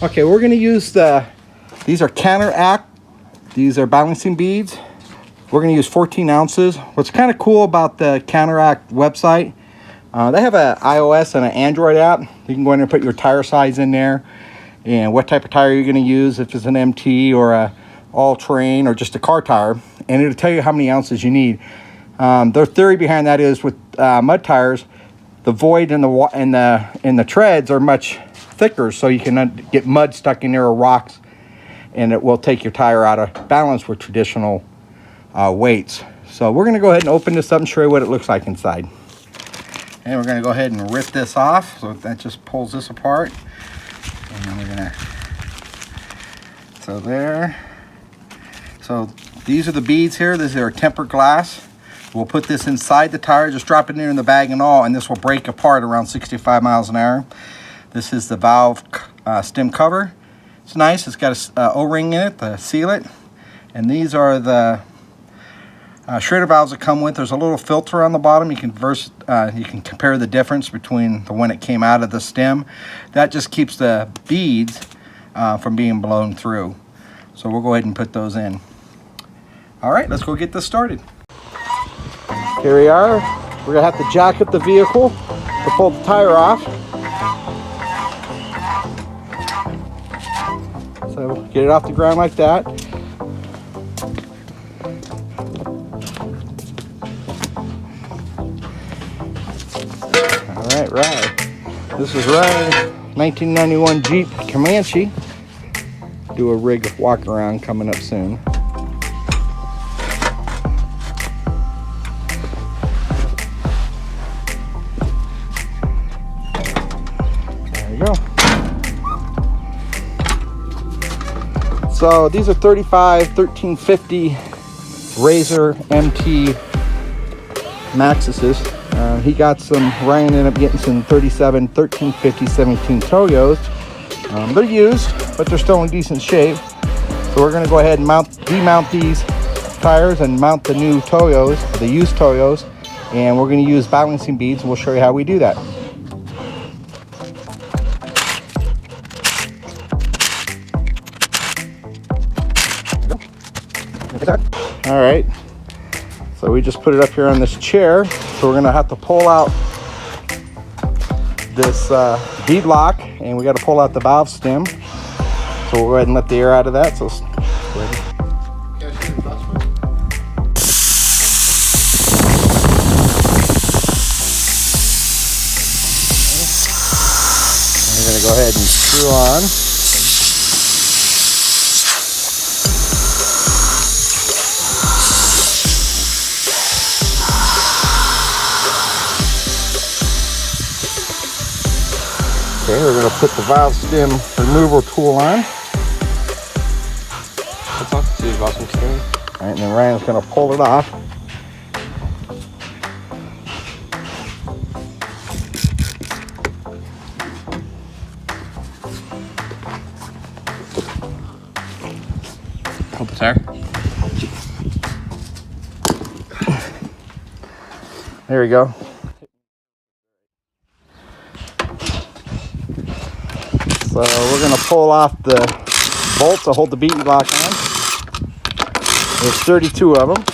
Okay, we're going to use these are Counteract. These are balancing beads. We're going to use 14 ounces. What's kind of cool about the Counteract website, they have an iOS and an Android app. You can go in and put your tire size in there and what type of tire you're going to use, if it's an MT or a all-terrain or just a car tire, and it'll tell you how many ounces you need. Their theory behind that is with mud tires, the void in the treads are much thicker, so you can get mud stuck in there or rocks, and it will take your tire out of balance with traditional weights. So we're going to go ahead and open this up and show you what it looks like inside. And we're going to go ahead and rip this off. So that just pulls this apart. And then we're going to, so there. So these are the beads here. These are tempered glass. We'll put this inside the tire, just drop it in the bag and all, and this will break apart around 65 miles an hour. This is the valve stem cover. It's nice. It's got a O-ring in it to seal it. And these are the shredder valves that come with. There's a little filter on the bottom. You can compare the difference between the one that came out of the stem. That just keeps the beads from being blown through. So we'll go ahead and put those in. All right, let's go get this started. Here we are. We're gonna have to jack up the vehicle to pull the tire off. So get it off the ground like that. Right. This is Ryan, 1991 Jeep Comanche. Do a rig walk around coming up soon. There you go. So these are 1350 Razor MT Maxuses. He got some, Ryan ended up getting some 1350 17 Toyos. They're used, but they're still in decent shape. So we're going to go ahead and demount these tires and mount the new Toyos, the used Toyos, and we're going to use balancing beads, and we'll show you how we do that. All right. So we just put it up here on this chair. So we're gonna have to pull out this Beadlock, and we got to pull out the valve stem. So we'll go ahead and let the air out of that. So we're gonna go ahead and screw on. Okay, we're going to put the valve stem removal tool on. That's off the bottom stem. All right, and then Ryan's going to pull it off. Hold the tire. There we go. So we're going to pull off the bolts to hold the Beadlock on. There's 32 of them.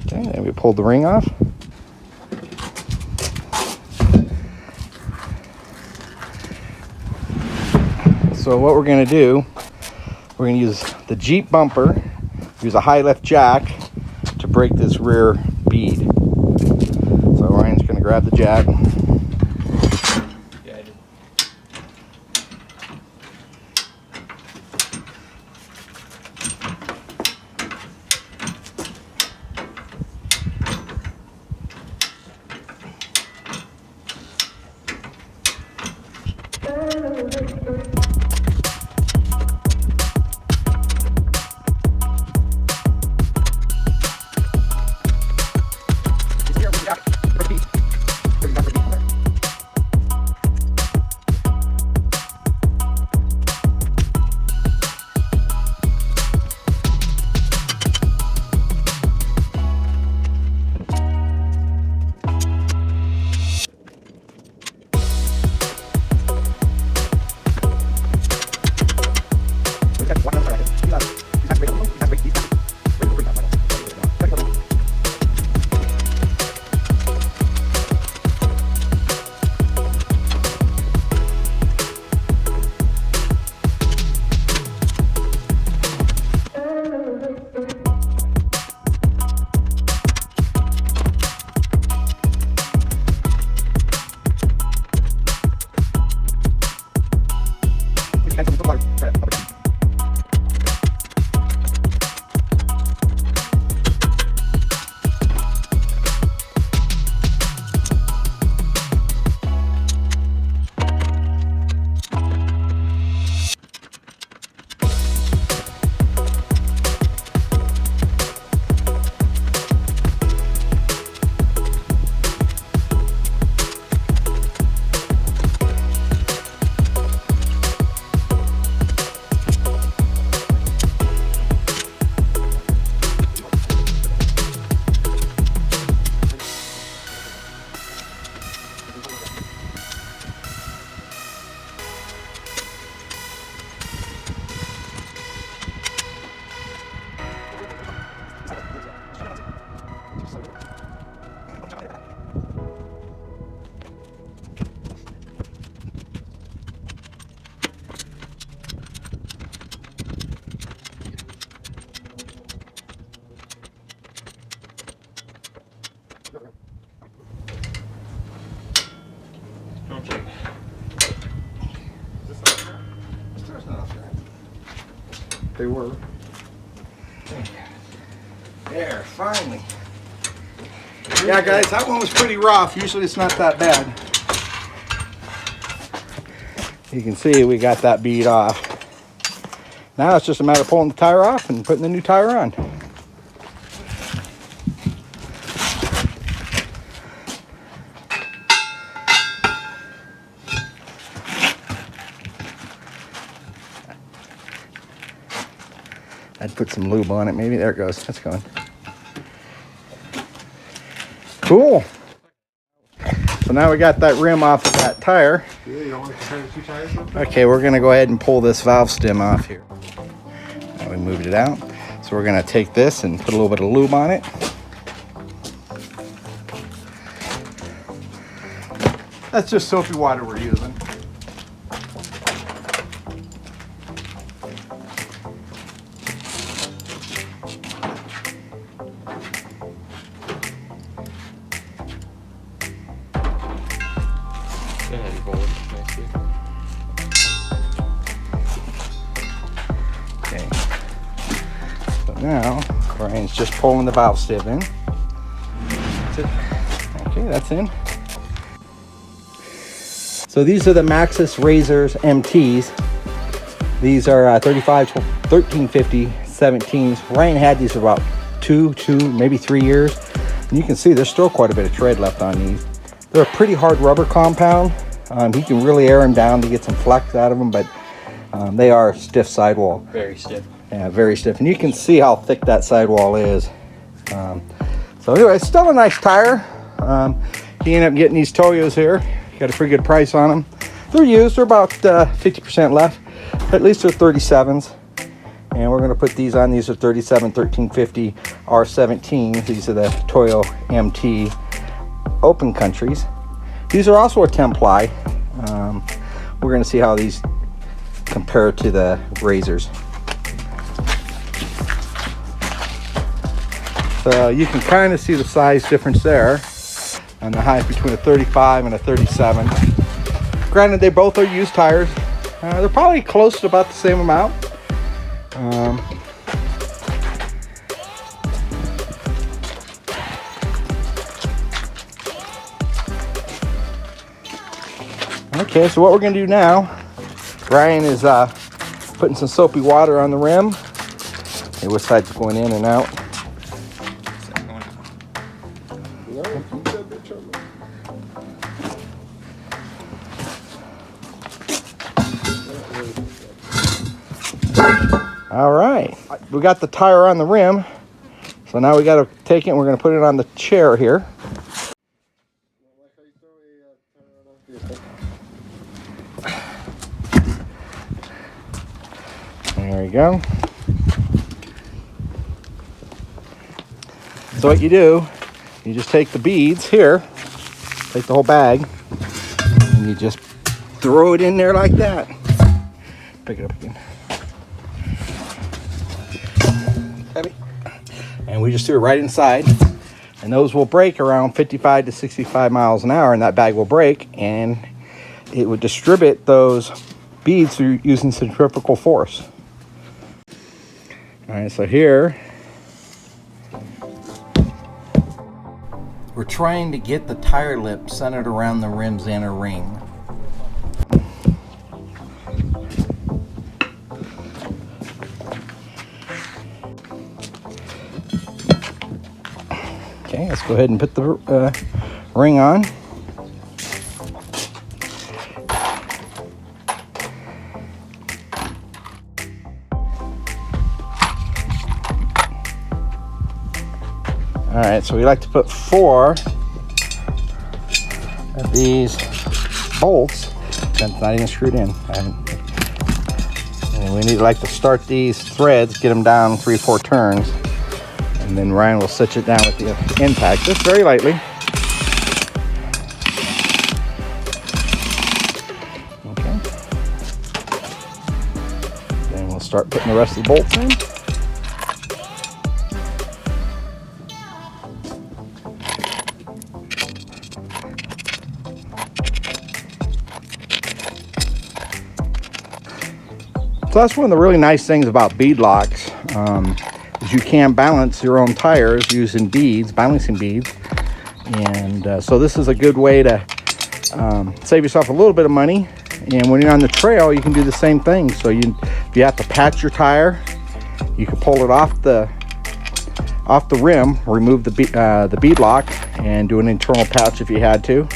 Okay, and we pulled the ring off. So what we're going to do, we're going to use the Jeep bumper, use a high lift jack to break this rear bead. So Ryan's going to grab the jack. Yeah, I did. they were. There, finally. Yeah, guys, that one was pretty rough. Usually it's not that bad. You can see we got that bead off. Now it's just a matter of pulling the tire off and putting the new tire on. I'd put some lube on it, maybe. There it goes. That's going. Cool. So now we got that rim off of that tire. Yeah, you don't want to compare the two tires real quick? Okay, we're gonna go ahead and pull this valve stem off here. Now we moved it out. So we're gonna take this and put a little bit of lube on it. That's just soapy water we're using. Go ahead and pull it. Nice, Okay. So now Brian's just pulling the valve stem in. That's it. Okay, that's in. So these are the Maxxis Razors MTs. These are 1350 17s. Ryan had these for about two, maybe 3 years. And you can see there's still quite a bit of tread left on these. They're a pretty hard rubber compound. He can really air them down to get some flex out of them, but they are stiff sidewall. Very stiff. Yeah, very stiff. And you can see how thick that sidewall is. So anyway, it's still a nice tire. He ended up getting these Toyos here. Got a pretty good price on them. They're used. They're about 50% left. At least they're 37s. And we're going to put these on. These are 37 1350 R17s. These are the Toyo MT open countries. These are also a 10 ply. We're going to see how these compare to the Razors. So you can kind of see the size difference there on the height between a 35 and a 37. Granted, they both are used tires. They're probably close to about the same amount. Okay, so what we're going to do now, Brian is putting some soapy water on the rim. Okay, which side's going in and out? No, keep that bitch on. All right, we got the tire on the rim. So now we got to take it and we're going to put it on the chair here. There we go. So what you do, you just take the beads here, take the whole bag, and you just throw it in there like that. Pick it up again. Heavy. And we just threw it right inside. And those will break around 55 to 65 miles an hour, and that bag will break, and it would distribute those beads through using centrifugal force. All right, so here we're trying to get the tire lip centered around the rim's inner ring. Okay, let's go ahead and put the ring on. All right, so we like to put 4 of these bolts. That's not even screwed in. And we need to start these threads, get them down 3-4 turns, and then Ryan will cinch it down with the impact, just very lightly. Okay. Then we'll start putting the rest of the bolts in. So that's one of the really nice things about beadlocks, is you can balance your own tires using beads, balancing beads. And so this is a good way to save yourself a little bit of money. And when you're on the trail, you can do the same thing. So if you have to patch your tire, you can pull it off the rim, remove the beadlock, and do an internal patch if you had to.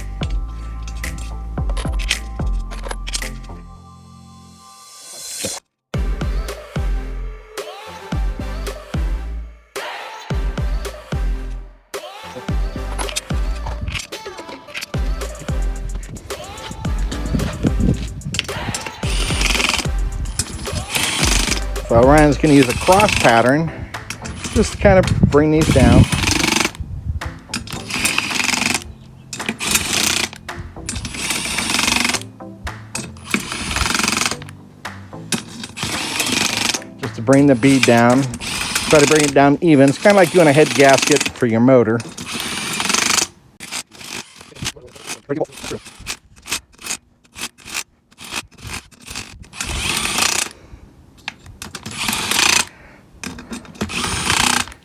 So Ryan's going to use a cross pattern just to kind of bring these down. Just to bring the bead down. Try to bring it down even. It's kind of like doing a head gasket for your motor.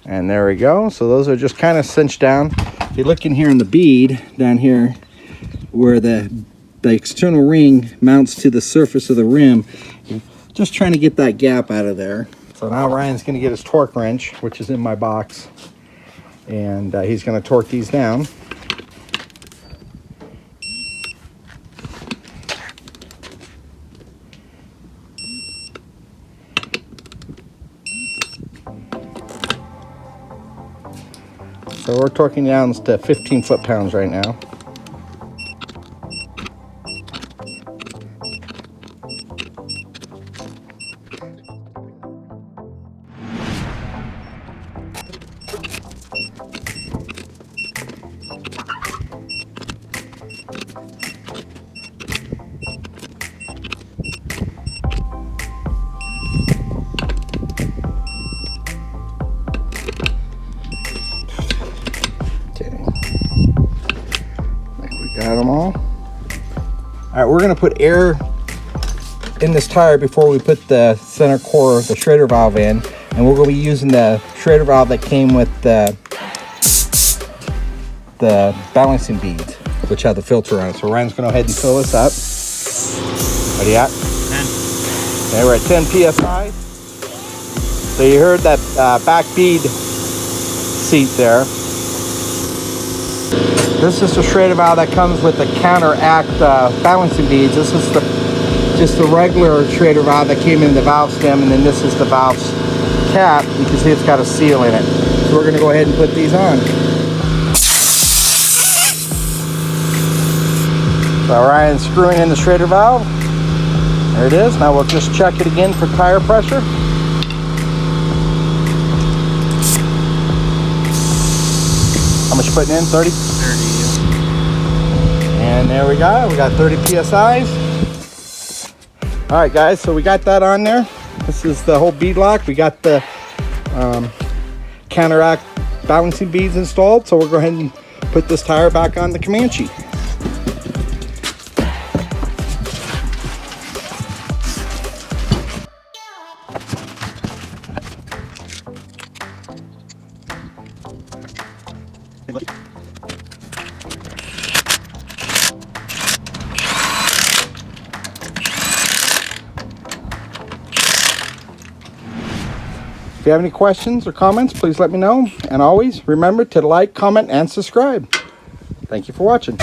And there we go. So those are just kind of cinched down. If you look in here in the bead, down here, where the external ring mounts to the surface of the rim, just trying to get that gap out of there. So now Ryan's going to get his torque wrench, which is in my box, and he's going to torque these down. So we're torquing down to 15 foot-pounds right now. Got them all. All right, we're going to put air in this tire before we put the center core, the Schrader valve in, and we're going to be using the Schrader valve that came with the balancing beads, which have the filter on it. So Ryan's going to go ahead and fill this up. What are you at? 10. Okay, we're at 10 psi. So you heard that back bead seat there. This is the Schrader valve that comes with the Counteract balancing beads. This is just the regular Schrader valve that came in the valve stem, and then this is the valve's cap. You can see it's got a seal in it. So we're going to go ahead and put these on. So Ryan's screwing in the Schrader valve. There it is. Now we'll just check it again for tire pressure. How much you putting in? 30? 30. And there we go. We got 30 psi's. All right, guys. So we got that on there. This is the whole beadlock. We got the Counteract balancing beads installed. So we'll go ahead and put this tire back on the Comanche. If you have any questions or comments, please let me know. And always remember to like, comment, and subscribe. Thank you for watching.